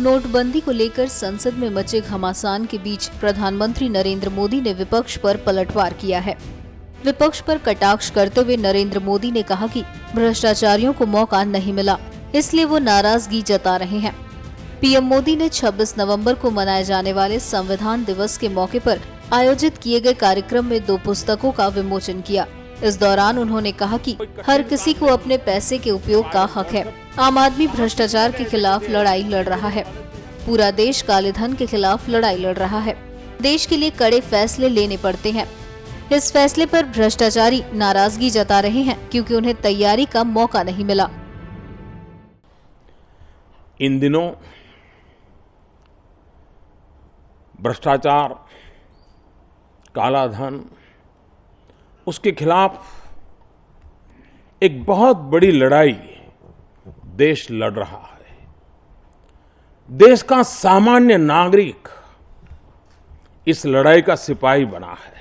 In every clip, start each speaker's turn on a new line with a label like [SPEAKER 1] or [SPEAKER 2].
[SPEAKER 1] नोटबंदी को लेकर संसद में मचे घमासान के बीच प्रधानमंत्री नरेंद्र मोदी ने विपक्ष पर पलटवार किया है। विपक्ष पर कटाक्ष करते हुए नरेंद्र मोदी ने कहा कि भ्रष्टाचारियों को मौका नहीं मिला, इसलिए वो नाराजगी जता रहे हैं। पीएम मोदी ने 26 नवंबर को मनाए जाने वाले संविधान दिवस के मौके पर आयोजित किए गए कार्यक्रम में 2 पुस्तकों का विमोचन किया। इस दौरान उन्होंने कहा कि हर किसी को अपने पैसे के उपयोग का हक है। आम आदमी भ्रष्टाचार के खिलाफ लड़ाई लड़ रहा है। पूरा देश काले धन के खिलाफ लड़ाई लड़ रहा है। देश के लिए कड़े फैसले लेने पड़ते हैं। इस फैसले पर भ्रष्टाचारी नाराजगी जता रहे हैं क्योंकि उन्हें तैयारी का मौका नहीं मिला।
[SPEAKER 2] इन दिनों भ्रष्टाचार, काला धन, उसके खिलाफ एक बहुत बड़ी लड़ाई देश लड़ रहा है। देश का सामान्य नागरिक इस लड़ाई का सिपाही बना है।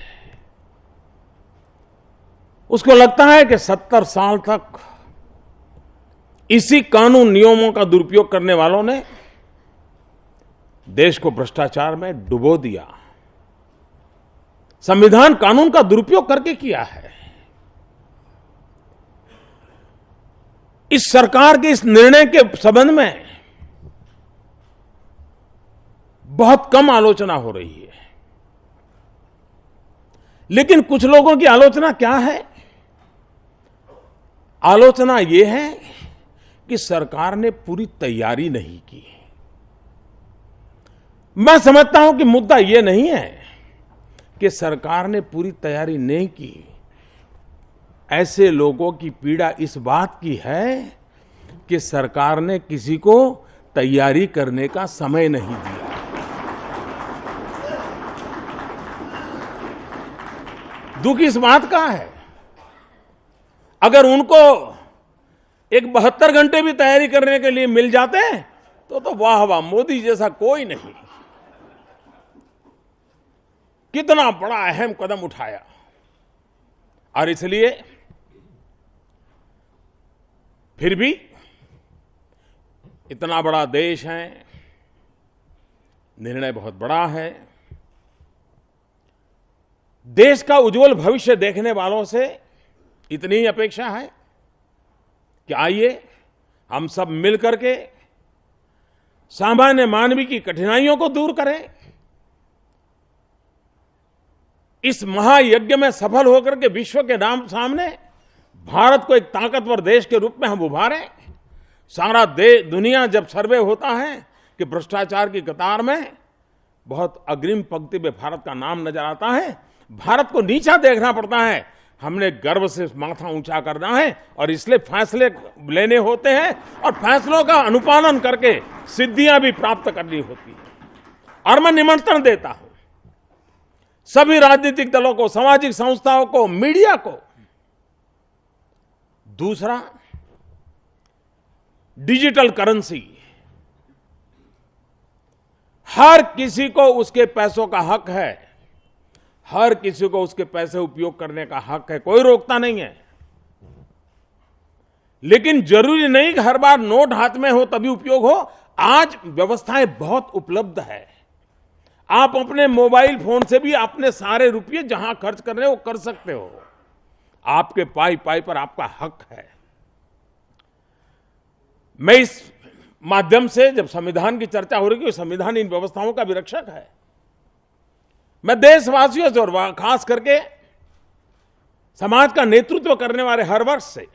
[SPEAKER 2] उसको लगता है कि 70 साल तक इसी कानून नियमों का दुरुपयोग करने वालों ने देश को भ्रष्टाचार में डुबो दिया, संविधान कानून का दुरुपयोग करके किया है। इस सरकार के इस निर्णय के संबंध में बहुत कम आलोचना हो रही है, लेकिन कुछ लोगों की आलोचना क्या है? आलोचना यह है कि सरकार ने पूरी तैयारी नहीं की। मैं समझता हूं कि मुद्दा यह नहीं है कि सरकार ने पूरी तैयारी नहीं की। ऐसे लोगों की पीड़ा इस बात की है कि सरकार ने किसी को तैयारी करने का समय नहीं दिया। दुख इस बात का है, अगर उनको एक 72 घंटे भी तैयारी करने के लिए मिल जाते तो वाह वाह, मोदी जैसा कोई नहीं। कितना बड़ा अहम कदम उठाया। और इसलिए फिर भी इतना बड़ा देश है, निर्णय बहुत बड़ा है। देश का उज्जवल भविष्य देखने वालों से इतनी ही अपेक्षा है कि आइए हम सब मिलकर के सामान्य मानवी की कठिनाइयों को दूर करें। इस महायज्ञ में सफल होकर के विश्व के नाम सामने भारत को एक ताकतवर देश के रूप में हम उभारें। सारा दुनिया जब सर्वे होता है कि भ्रष्टाचार की कतार में बहुत अग्रिम पंक्ति में भारत का नाम नजर आता है, भारत को नीचा देखना पड़ता है। हमने गर्व से माथा ऊंचा करना है और इसलिए फैसले लेने होते हैं और फैसलों का अनुपालन करके सिद्धियां भी प्राप्त करनी होती है। और मैं निमंत्रण देता हूं सभी राजनीतिक दलों को, सामाजिक संस्थाओं को, मीडिया को। दूसरा, डिजिटल करेंसी। हर किसी को उसके पैसों का हक है, हर किसी को उसके पैसे उपयोग करने का हक है, कोई रोकता नहीं है। लेकिन जरूरी नहीं कि हर बार नोट हाथ में हो तभी उपयोग हो। आज व्यवस्थाएं बहुत उपलब्ध है। आप अपने मोबाइल फोन से भी अपने सारे रुपये जहां खर्च कर रहे हो कर सकते हो। आपके पाई पर आपका हक है। मैं इस माध्यम से, जब संविधान की चर्चा हो रही है, संविधान इन व्यवस्थाओं का भी रक्षक है। मैं देशवासियों से और खास करके समाज का नेतृत्व करने वाले हर वर्ग से,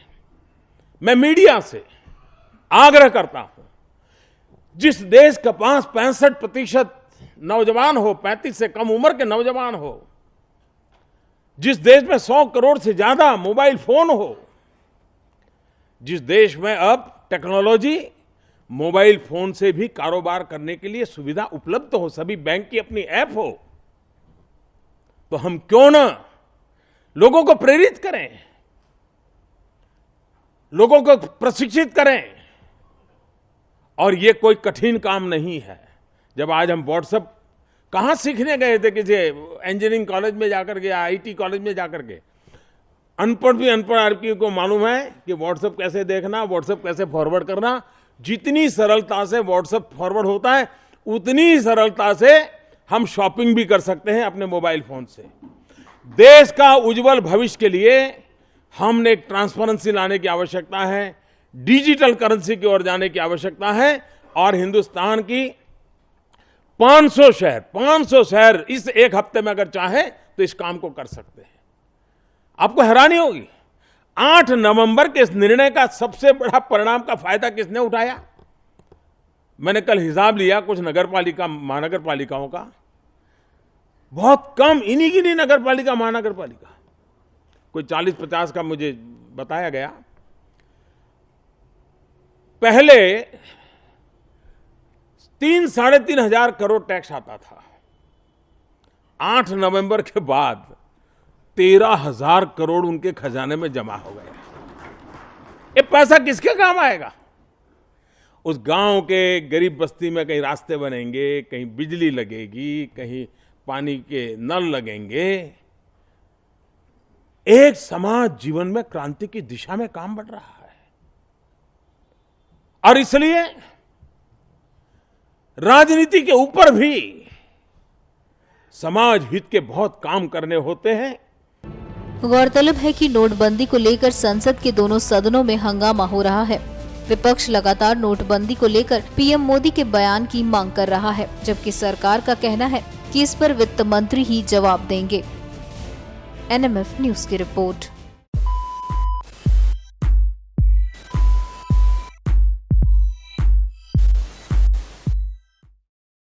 [SPEAKER 2] मैं मीडिया से आग्रह करता हूं, जिस देश के पास 65% नौजवान हो, 35 से कम उम्र के नौजवान हो, जिस देश में 100 करोड़ से ज्यादा मोबाइल फोन हो, जिस देश में अब टेक्नोलॉजी मोबाइल फोन से भी कारोबार करने के लिए सुविधा उपलब्ध हो, सभी बैंक की अपनी ऐप हो, तो हम क्यों ना लोगों को प्रेरित करें, लोगों को प्रशिक्षित करें। और ये कोई कठिन काम नहीं है। जब आज हम व्हाट्सएप कहां सीखने गए थे, कि इंजीनियरिंग कॉलेज में जाकर के, आईटी कॉलेज में जाकर के, अनपढ़ भी अनपढ़ आदमी को मालूम है कि व्हाट्सएप कैसे देखना, व्हाट्सएप कैसे फॉरवर्ड करना। जितनी सरलता से व्हाट्सएप फॉरवर्ड होता है, उतनी ही सरलता से हम शॉपिंग भी कर सकते हैं अपने मोबाइल फोन से। देश का उज्जवल भविष्य के लिए हमने एक ट्रांसपेरेंसी लाने की आवश्यकता है, डिजिटल करेंसी की ओर जाने की आवश्यकता है और हिंदुस्तान की 500 शहर इस एक हफ्ते में अगर चाहे तो इस काम को कर सकते हैं। आपको हैरानी होगी, 8 नवंबर के इस निर्णय का सबसे बड़ा परिणाम का फायदा किसने उठाया? मैंने कल हिसाब लिया कुछ महानगर पालिकाओं का, बहुत कम, इन्हीं की नहीं नगर पालिका महानगर पालिका, कोई 40-50 का मुझे बताया गया। पहले 3-3.5 हजार करोड़ टैक्स आता था, 8 नवंबर के बाद 13,000 करोड़ उनके खजाने में जमा हो गया। ये पैसा किसके काम आएगा? उस गांव के गरीब बस्ती में कहीं रास्ते बनेंगे, कहीं बिजली लगेगी, कहीं पानी के नल लगेंगे। एक समाज जीवन में क्रांति की दिशा में काम बढ़ रहा है और इसलिए राजनीति के ऊपर भी समाज हित के बहुत काम करने होते हैं।
[SPEAKER 1] गौरतलब है कि नोटबंदी को लेकर संसद के दोनों सदनों में हंगामा हो रहा है। विपक्ष लगातार नोटबंदी को लेकर पीएम मोदी के बयान की मांग कर रहा है, जबकि सरकार का कहना है कि इस पर वित्त मंत्री ही जवाब देंगे। NMF न्यूज की रिपोर्ट।